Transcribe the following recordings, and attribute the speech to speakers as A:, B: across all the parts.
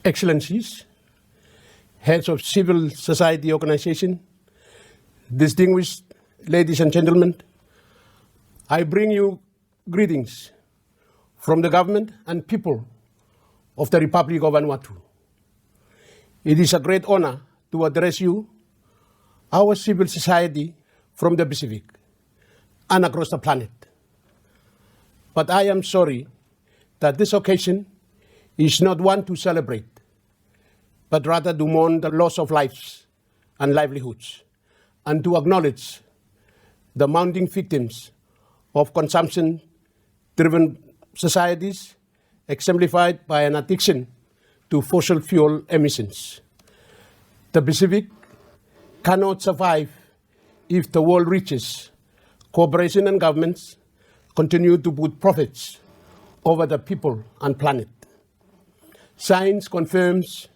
A: Excellencies, heads of civil society organization, distinguished ladies and gentlemen, I bring you greetings from the government and people of the Republic of Vanuatu. It is a great honor to address you, our civil society from the Pacific and across the planet. But I am sorry that this occasion is not one to celebrate, but rather to mourn the loss of lives and livelihoods, and to acknowledge the mounting victims of consumption-driven societies exemplified by an addiction to fossil fuel emissions. The Pacific cannot survive if the world reaches, corporations and governments continue to put profits over the people and planet. Science confirms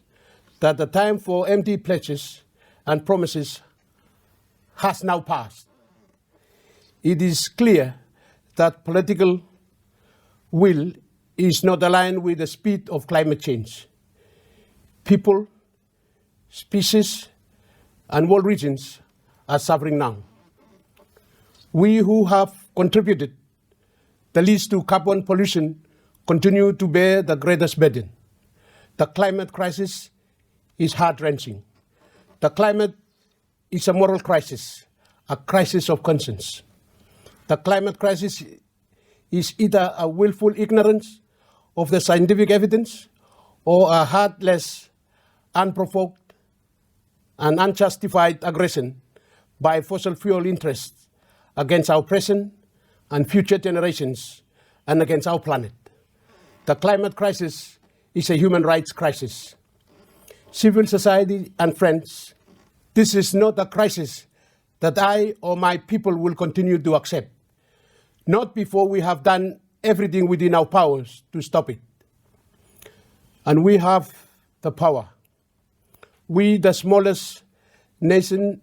A: that the time for empty pledges and promises has now passed. It is clear that political will is not aligned with the speed of climate change. People, species, and world regions are suffering now. We who have contributed the least to carbon pollution continue to bear the greatest burden. The climate crisis is heart-wrenching. The climate is a moral crisis, a crisis of conscience. The climate crisis is either a willful ignorance of the scientific evidence or a heartless, unprovoked, and unjustified aggression by fossil fuel interests against our present and future generations and against our planet. The climate crisis is a human rights crisis. Civil society and friends, this is not a crisis that I or my people will continue to accept, not before we have done everything within our powers to stop it. And we have the power. We, the smallest nation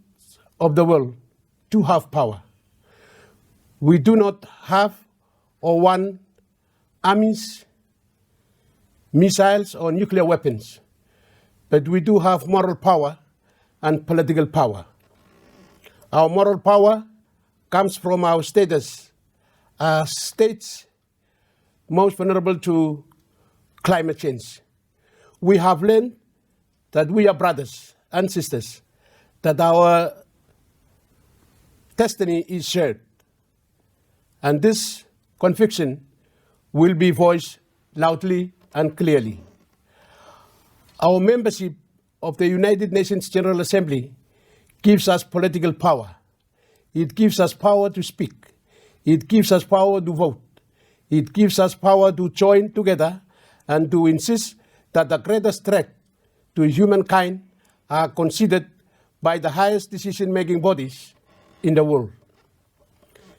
A: of the world, do have power. We do not have or want armies, missiles, or nuclear weapons, but we do have moral power and political power. Our moral power comes from our status as states most vulnerable to climate change. We have learned that we are brothers and sisters, that our destiny is shared. And this conviction will be voiced loudly and clearly. Our membership of the United Nations General Assembly gives us political power. It gives us power to speak. It gives us power to vote. It gives us power to join together and to insist that the greatest threat to humankind are considered by the highest decision-making bodies in the world.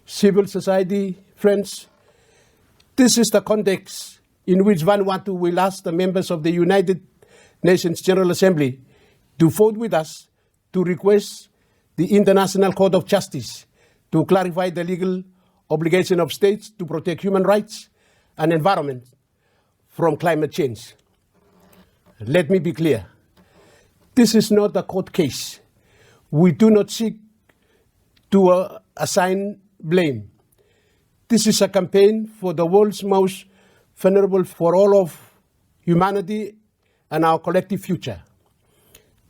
A: Civil society friends, this is the context in which Vanuatu will ask the members of the United Nations General Assembly to vote with us to request the International Court of Justice to clarify the legal obligation of states to protect human rights and environment from climate change. Let me be clear. This is not a court case. We do not seek to assign blame. This is a campaign for the world's most vulnerable, for all of humanity and our collective future.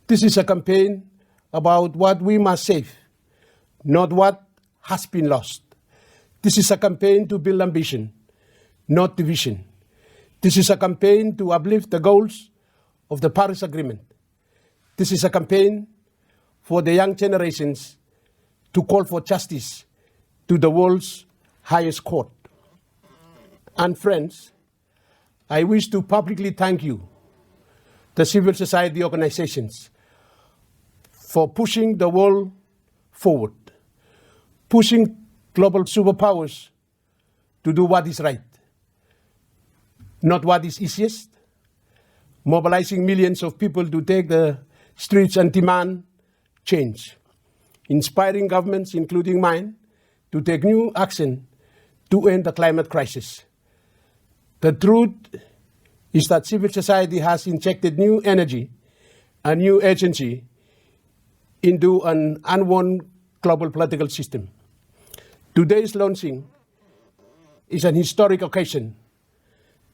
A: This is a campaign about what we must save, not what has been lost. This is a campaign to build ambition, not division. This is a campaign to uplift the goals of the Paris Agreement. This is a campaign for the young generations to call for justice to the world's highest court. And friends, I wish to publicly thank you, the civil society organizations, for pushing the world forward, pushing global superpowers to do what is right, not what is easiest, mobilizing millions of people to take the streets and demand change, inspiring governments, including mine, to take new action to end the climate crisis. The truth is that civil society has injected new energy and new agency into an unworn global political system. Today's launching is an historic occasion.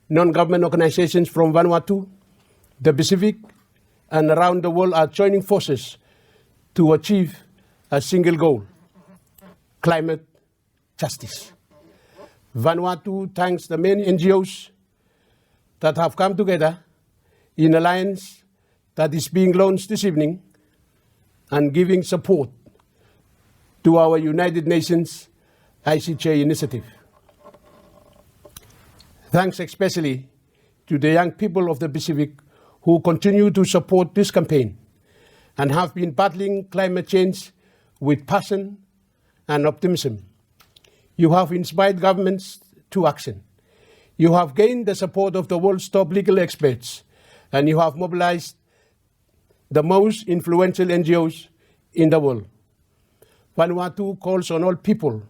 A: Non-government organizations from Vanuatu, the Pacific, and around the world are joining forces to achieve a single goal: climate justice. Vanuatu thanks the many NGOs that have come together in alliance that is being launched this evening and giving support to our United Nations ICJ initiative. Thanks especially to the young people of the Pacific who continue to support this campaign and have been battling climate change with passion and optimism. You have inspired governments to action. You have gained the support of the world's top legal experts, and you have mobilized the most influential NGOs in the world. Vanuatu calls on all people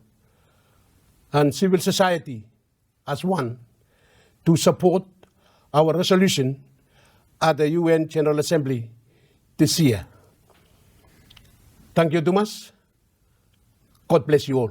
A: and civil society as one to support our resolution at the UN General Assembly this year. Thank you, Dumas. God bless you all.